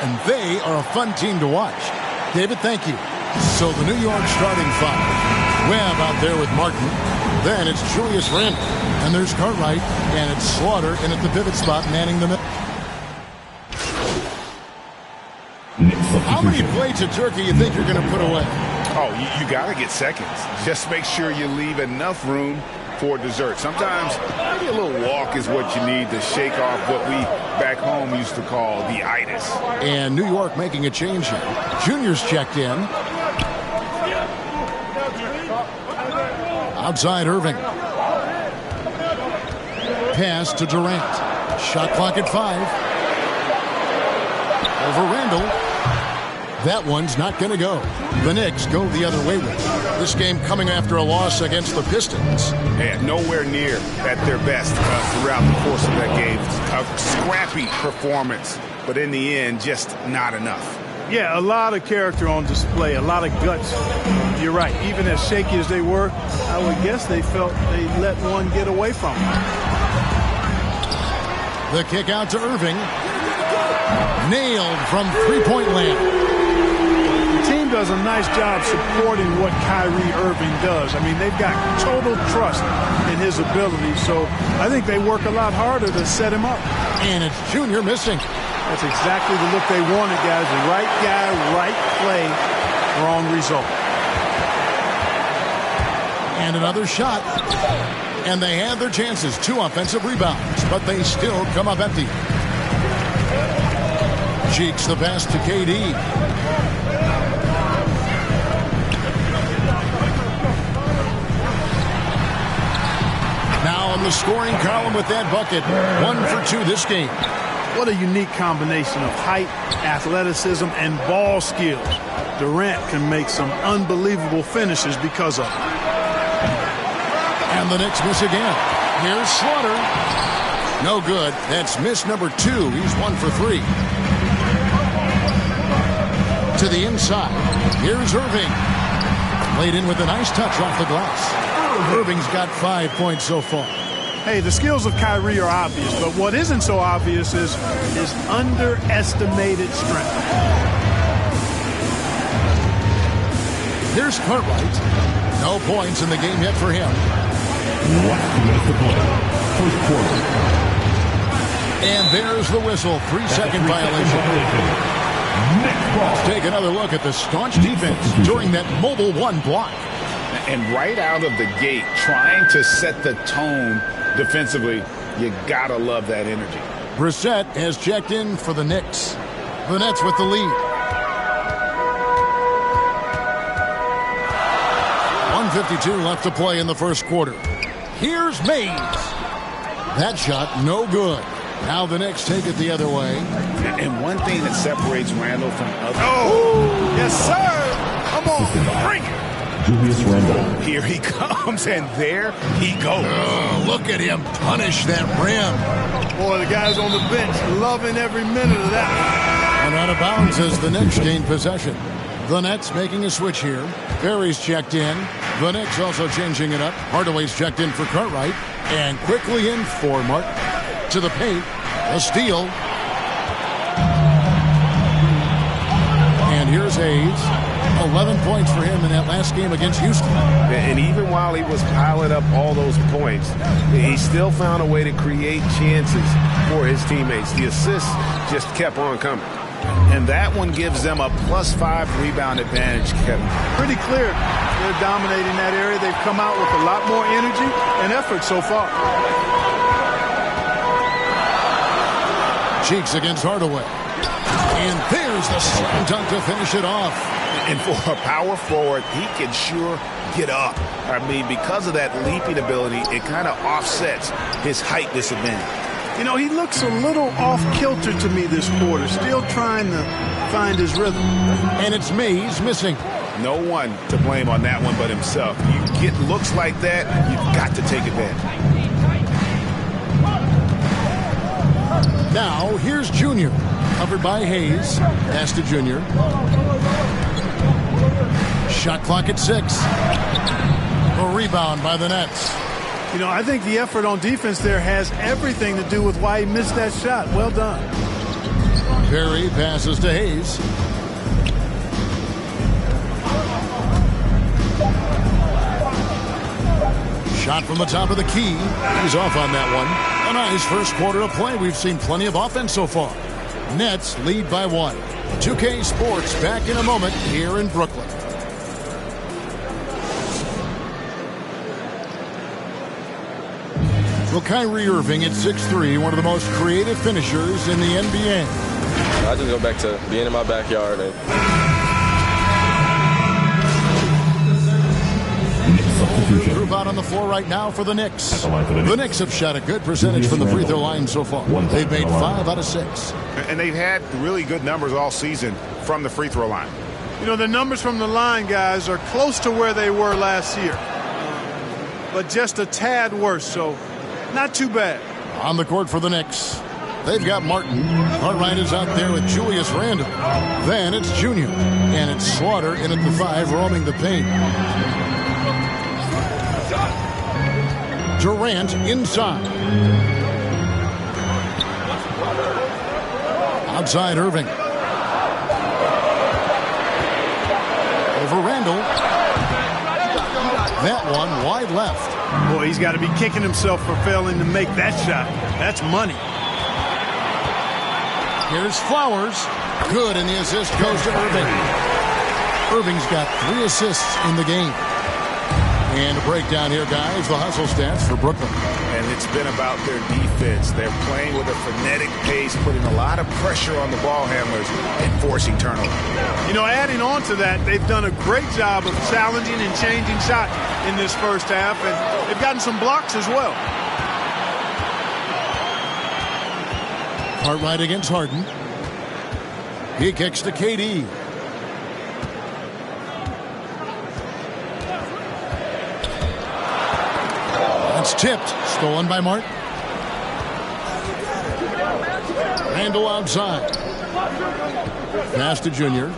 and they are a fun team to watch. David, thank you. So the New York starting five. Webb out there with Martin. Then it's Julius Randle. And there's Cartwright. And it's Slaughter in at the pivot spot manning the middle. How many plates of turkey you think you're going to put away? Oh, you got to get seconds. Just make sure you leave enough room for dessert. Sometimes maybe a little walk is what you need to shake off what we back home used to call the itis. And New York making a change here. Junior's checked in. Outside Irving. Pass to Durant. Shot clock at 5. Over Randle. That one's not going to go. The Knicks go the other way with it. This game coming after a loss against the Pistons. And nowhere near at their best throughout the course of that game. A scrappy performance, but in the end, just not enough. Yeah, a lot of character on display, a lot of guts. You're right. Even as shaky as they were, I would guess they felt they let one get away from them. The kick out to Irving. Nailed from three-point land. The team does a nice job supporting what Kyrie Irving does. I mean, they've got total trust in his ability, so I think they work a lot harder to set him up. And it's Junior missing. That's exactly the look they wanted, guys. The right guy, right play, wrong result. And another shot. And they had their chances. 2 offensive rebounds, but they still come up empty. Cheeks the pass to KD. Now in the scoring column with that bucket. 1 for 2 this game. What a unique combination of height, athleticism, and ball skills. Durant can make some unbelievable finishes because of it. And the Knicks miss again. Here's Slaughter. No good. That's miss number 2. He's 1 for 3. To the inside. Here's Irving. Laid in with a nice touch off the glass. Irving's got 5 points so far. Hey, the skills of Kyrie are obvious, but what isn't so obvious is his underestimated strength. Here's Cartwright. No points in the game yet for him. Last minute to play. First quarter. And there's the whistle. 3-second violation. Let's take another look at the staunch defense during that mobile 1 block. And right out of the gate, trying to set the tone defensively, you gotta love that energy. Brissett has checked in for the Knicks. The Nets with the lead. 1:52 left to play in the first quarter. Here's Mays. That shot no good. Now the Knicks take it the other way. And one thing that separates Randle from others. Oh, yes, sir. Come on, bring it. Julius Randle. Here he comes, and there he goes. Oh, look at him punish that rim. Boy, the guys on the bench loving every minute of that. And out of bounds as the Knicks gain possession. The Nets making a switch here. Berry's checked in. The Knicks also changing it up. Hardaway's checked in for Cartwright. And quickly in for Martin. To the paint. A steal. And here's Hayes. 11 points for him in that last game against Houston. And even while he was piling up all those points, he still found a way to create chances for his teammates. The assists just kept on coming. And that one gives them a +5 rebound advantage, Kevin. Pretty clear. They're dominating that area. They've come out with a lot more energy and effort so far. Cheeks against Hardaway. And there's the slam dunk to finish it off. And for a power forward, he can sure get up. I mean, because of that leaping ability, it kind of offsets his height disadvantage. You know, he looks a little off-kilter to me this quarter, still trying to find his rhythm. And it's Mays missing. No one to blame on that one but himself. You get looks like that, you've got to take advantage. Now, here's Junior. Covered by Hayes. Pass to Junior. Shot clock at 6. A rebound by the Nets. You know, I think the effort on defense there has everything to do with why he missed that shot. Well done. Perry passes to Hayes. Shot from the top of the key. He's off on that one. A nice first quarter of play. We've seen plenty of offense so far. Nets lead by 1. 2K Sports back in a moment here in Brooklyn. Well, Kyrie Irving at 6'3", one of the most creative finishers in the NBA. I just go back to being in my backyard. Group out on the floor right now for the Knicks. The Knicks have shot a good percentage from the free throw line so far. They've made 5 out of 6. And they've had really good numbers all season from the free throw line. You know, the numbers from the line, guys, are close to where they were last year. But just a tad worse, so not too bad. On the court for the Knicks, they've got Martin. Cartwright is out there with Julius Randle. Then it's Junior. And it's Slaughter in at the 5, roaming the paint. Durant inside. Outside Irving. Over Randle. That one wide left. Boy, he's got to be kicking himself for failing to make that shot. That's money. Here's Flowers. Good, and the assist goes to Irving. Irving's got 3 assists in the game. And a breakdown here, guys, the hustle stats for Brooklyn. And it's been about their defense. They're playing with a frenetic pace, putting a lot of pressure on the ball handlers and forcing turnovers. You know, adding on to that, they've done a great job of challenging and changing shots in this first half, and they've gotten some blocks as well. Cartwright against Harden. He kicks to KD. That's tipped. Stolen by Martin. Randle outside. Pass to Junior.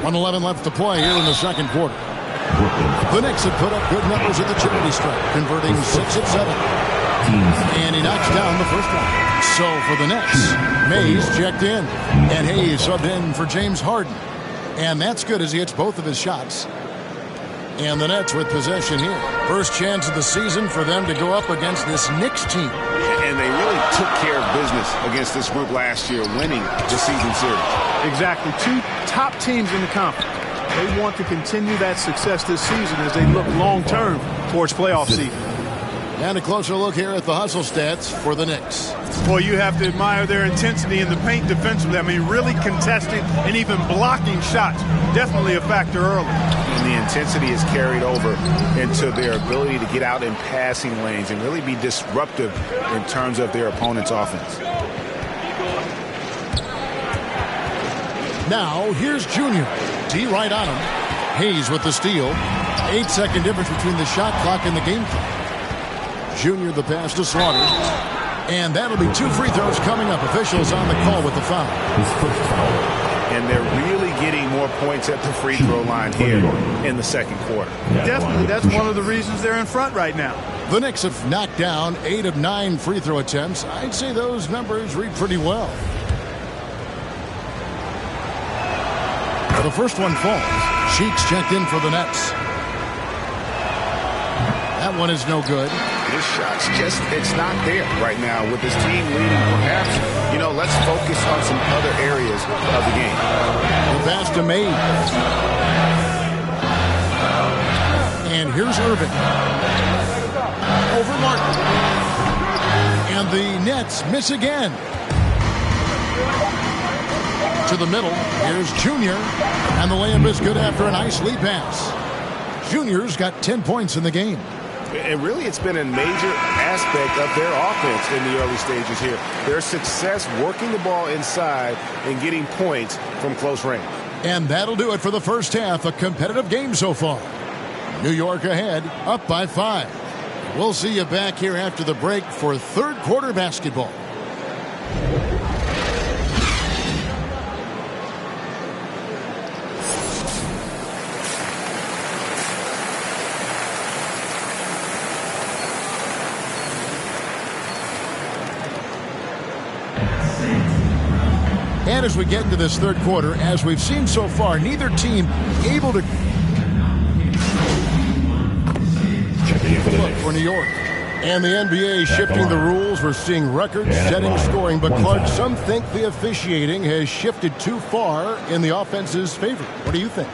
1:11 left to play here in the second quarter. The Knicks have put up good numbers at the charity stripe, converting 6 of 7. And he knocks down the first one. So for the Nets, Mays checked in. And Hayes subbed in for James Harden. And that's good as he hits both of his shots. And the Nets with possession here. First chance of the season for them to go up against this Knicks team. And they really took care of business against this group last year, winning the season series. Exactly. 2 top teams in the conference. They want to continue that success this season as they look long-term towards playoff season. And a closer look here at the hustle stats for the Knicks. Boy, you have to admire their intensity in the paint defensively. I mean, really contesting and even blocking shots. Definitely a factor early. And the intensity is carried over into their ability to get out in passing lanes and really be disruptive in terms of their opponent's offense. Now, here's Junior. D right on him. Hayes with the steal. 8-second difference between the shot clock and the game clock. Junior the pass to Slaughter. And that'll be 2 free throws coming up. Officials on the call with the foul. And they're really getting more points at the free throw line here in the second quarter. Definitely, that's one of the reasons they're in front right now. The Knicks have knocked down 8 of 9 free throw attempts. I'd say those numbers read pretty well. The first one falls. Sheeks checked in for the Nets. That one is no good. This shot's just, it's not there right now with this team leading. Perhaps, you know, let's focus on some other areas of the game. The pass to Mays. And here's Irving. Over Martin. And the Nets miss again. To the middle. Here's Junior. And the layup is good after a nice lead pass. Junior's got 10 points in the game. And really, it's been a major aspect of their offense in the early stages here. Their success working the ball inside and getting points from close range. And that'll do it for the first half. A competitive game so far. New York ahead, up by 5. We'll see you back here after the break for third quarter basketball. And as we get into this third quarter, as we've seen so far, neither team able to look for New York. And the NBA shifting the rules. We're seeing record-setting scoring. But, Clark, some think the officiating has shifted too far in the offense's favor. What do you think?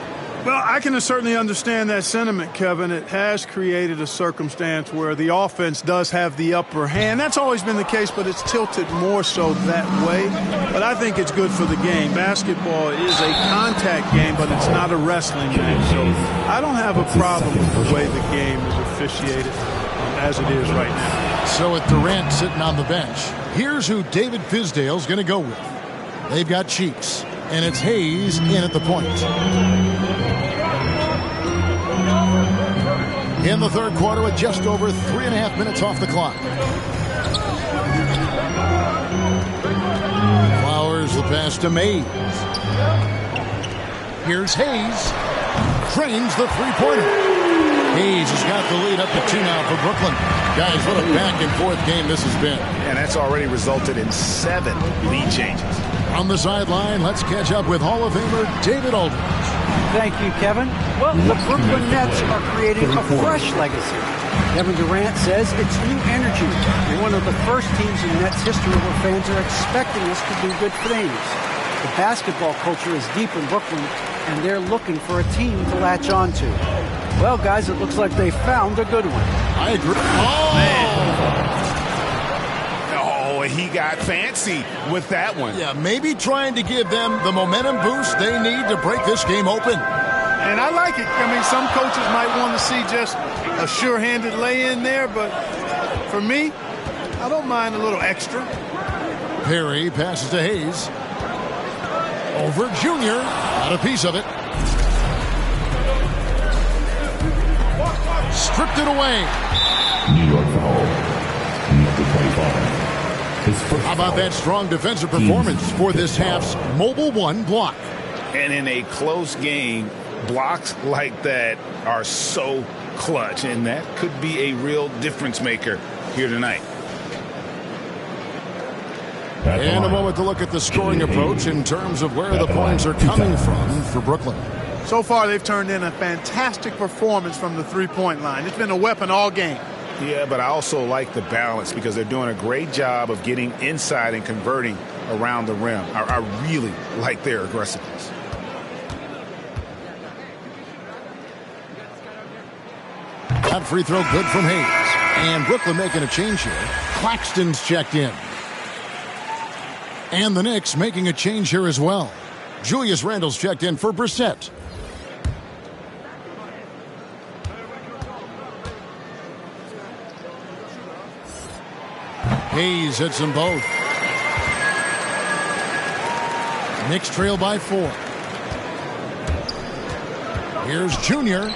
Well, I can certainly understand that sentiment, Kevin. It has created a circumstance where the offense does have the upper hand. That's always been the case, but it's tilted more so that way. But I think it's good for the game. Basketball is a contact game, but it's not a wrestling match. So I don't have a problem with the way the game is officiated as it is right now. So with Durant sitting on the bench, here's who David Fizdale's going to go with. They've got Cheeks, and it's Hayes in at the point. In the third quarter with just over 3.5 minutes off the clock. Flowers the pass to Mays. Here's Hayes. Drains the three-pointer. Hayes has got the lead up to 2 now for Brooklyn. Guys, what a back-and-forth game this has been. And that's already resulted in 7 lead changes. On the sideline, let's catch up with Hall of Famer David Aldridge. Thank you, Kevin. Well, the Brooklyn Nets are creating a fresh legacy. Kevin Durant says it's new energy. We're one of the first teams in Nets history where fans are expecting us to do good things. The basketball culture is deep in Brooklyn, and they're looking for a team to latch on to. Well, guys, it looks like they found a good one. I agree. Oh, man. He got fancy with that one. Yeah, maybe trying to give them the momentum boost they need to break this game open. And I like it. I mean, some coaches might want to see just a sure-handed lay-in there, but for me, I don't mind a little extra. Perry passes to Hayes. Over Junior. Got a piece of it. Stripped it away. New York foul. Number 25. How about that strong defensive performance for this half's Mobile One block? And in a close game, blocks like that are so clutch, and that could be a real difference maker here tonight. And a moment to look at the scoring approach in terms of where the points are coming from for Brooklyn. So far, they've turned in a fantastic performance from the three-point line. It's been a weapon all game. Yeah, but I also like the balance because they're doing a great job of getting inside and converting around the rim. I really like their aggressiveness. That free throw good from Hayes. And Brooklyn making a change here. Claxton's checked in. And the Knicks making a change here as well. Julius Randle's checked in for Brissett. Hayes hits them both. Knicks trail by 4. Here's Junior.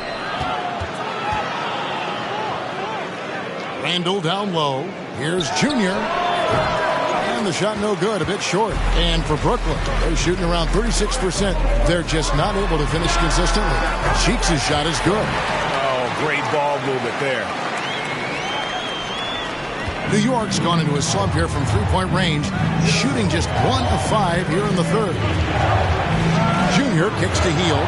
Randle down low. Here's Junior. And the shot no good, a bit short. And for Brooklyn, they're shooting around 36%. They're just not able to finish consistently. Cheeks' shot is good. Oh, great ball movement there. New York's gone into a slump here from three-point range, shooting just 1 of 5 here in the third. Junior kicks to Hield.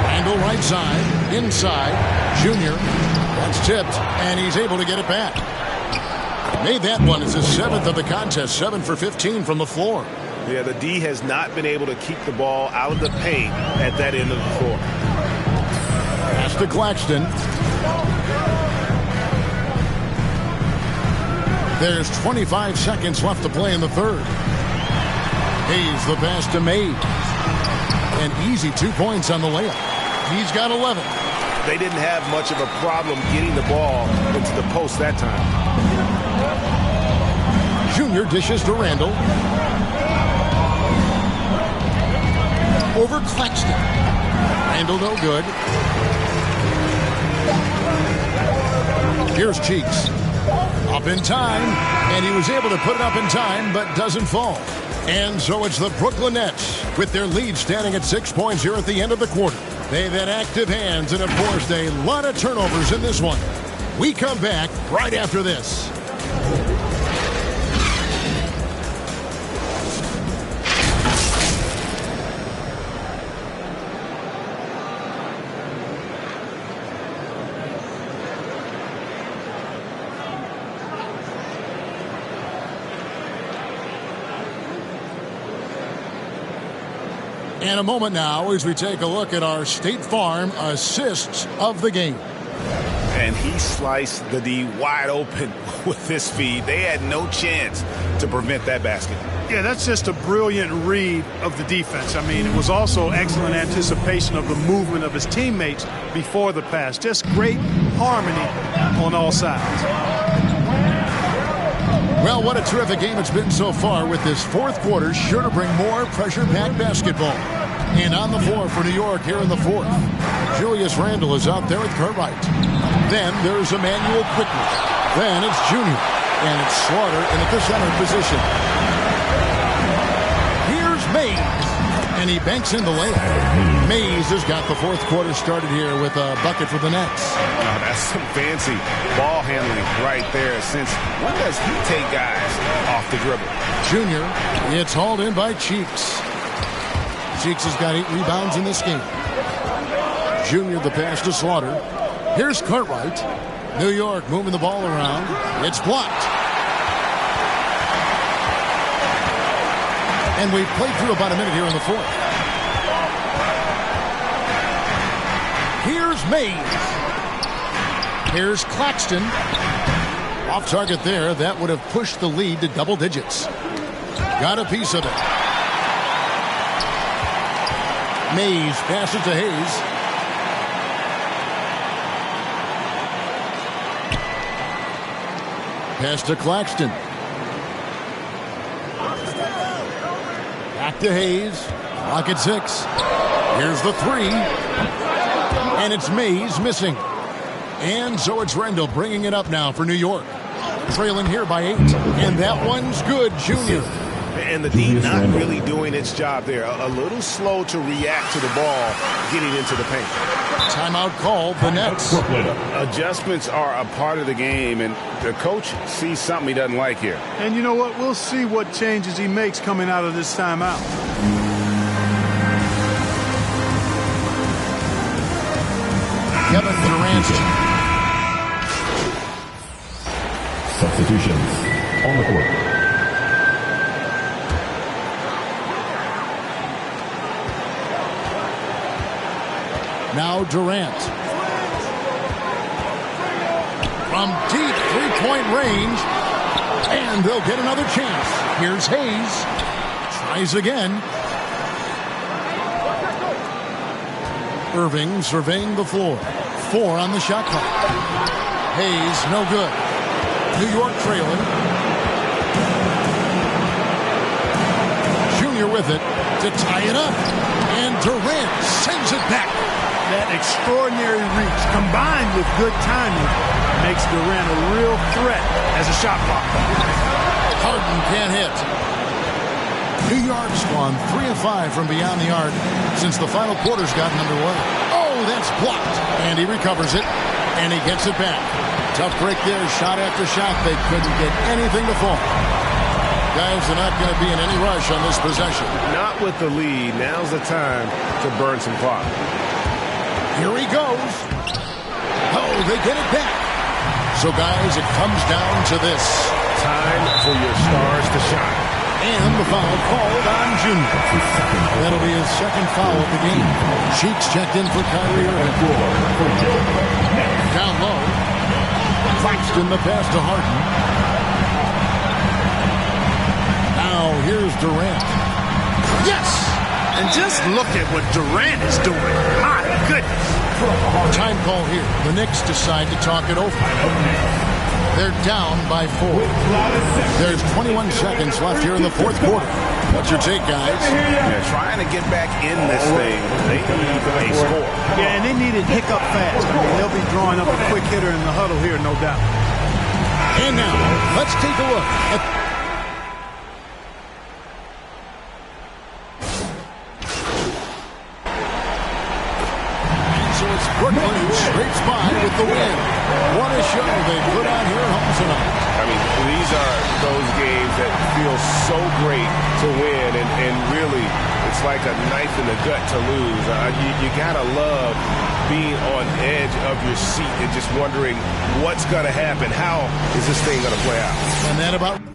Randle right side, inside. Junior, that's tipped, and he's able to get it back. Made that one. It's his 7th of the contest, 7 for 15 from the floor. Yeah, the D has not been able to keep the ball out of the paint at that end of the floor. Pass to Claxton. There's 25 seconds left to play in the third. Hayes the pass to Mays. And easy 2 points on the layup. He's got 11. They didn't have much of a problem getting the ball into the post that time. Junior dishes to Randle. Over Claxton. Randle no good. Here's Cheeks. Up in time, and he was able to put it up in time, but doesn't fall. And so it's the Brooklyn Nets with their lead standing at 6 points here at the end of the quarter. They've had active hands and have forced a lot of turnovers in this one. We come back right after this. And a moment now as we take a look at our State Farm assists of the game. And he sliced the D wide open with his feed. They had no chance to prevent that basket. Yeah, that's just a brilliant read of the defense. I mean, it was also excellent anticipation of the movement of his teammates before the pass. Just great harmony on all sides. Well, what a terrific game it's been so far, with this fourth quarter sure to bring more pressure-packed basketball. And on the floor for New York here in the fourth, Julius Randle is out there with Cartwright. Then there's Emmanuel quickly. Then it's Junior. And it's Slaughter in the center position. Here's Mays. And he banks in the layup. Mays has got the fourth quarter started here with a bucket for the Nets. Oh, that's some fancy ball handling right there. Since when does he take guys off the dribble? Junior, it's hauled in by Cheeks. Cheeks has got 8 rebounds in this game. Junior, the pass to Slaughter. Here's Cartwright. New York moving the ball around. It's blocked. And we've played through about a minute here in the fourth. Here's Mays. Here's Claxton. Off target there. That would have pushed the lead to double digits. Got a piece of it. Mays passes to Hayes. Pass to Claxton. Back to Hayes. Clock at 6. Here's the 3. And it's Mays missing. And so it's Randle bringing it up now for New York. Trailing here by 8. And that one's good, Junior. And the D not really doing its job there. A little slow to react to the ball getting into the paint. Timeout called, the Nets. Adjustments are a part of the game, and the coach sees something he doesn't like here. And you know what? We'll see what changes he makes coming out of this timeout. Kevin Durant. Substitutions on the court. Now Durant. From deep three-point range. And they'll get another chance. Here's Hayes. Tries again. Irving surveying the floor. 4 on the shot clock. Hayes, no good. New York trailing. Junior with it to tie it up. And Durant sends it back. That extraordinary reach combined with good timing makes Durant a real threat as a shot blocker. Harden can't hit. New York's gone 3 of 5 from beyond the arc since the final quarter's gotten underway. Oh, that's blocked. And he recovers it. And he gets it back. Tough break there, shot after shot. They couldn't get anything to fall. Guys are not going to be in any rush on this possession. Not with the lead. Now's the time to burn some clock. Here he goes. Oh, they get it back. So, guys, it comes down to this. Time for your stars to shine. And the foul called on Junior. That'll be his second foul of the game. Cheeks checked in for Kyrie Irving. Down low. Claxton the pass to Harden. Now here's Durant. Yes! And just look at what Durant is doing. My goodness. Time call here. The Knicks decide to talk it over. They're down by 4. There's 21 seconds left here in the fourth quarter. What's your take, guys? Yeah, trying to get back in this thing. They need a score. Yeah, and they need it hiccup fast. I mean, they'll be drawing up a quick hitter in the huddle here, no doubt. And now, let's take a look at... Brooklyn scrapes by with the win. What a show they put on here at home tonight. I mean, these are those games that feel so great to win, and really, it's like a knife in the gut to lose. You gotta love being on edge of your seat and just wondering what's gonna happen. How is this thing gonna play out? And that about...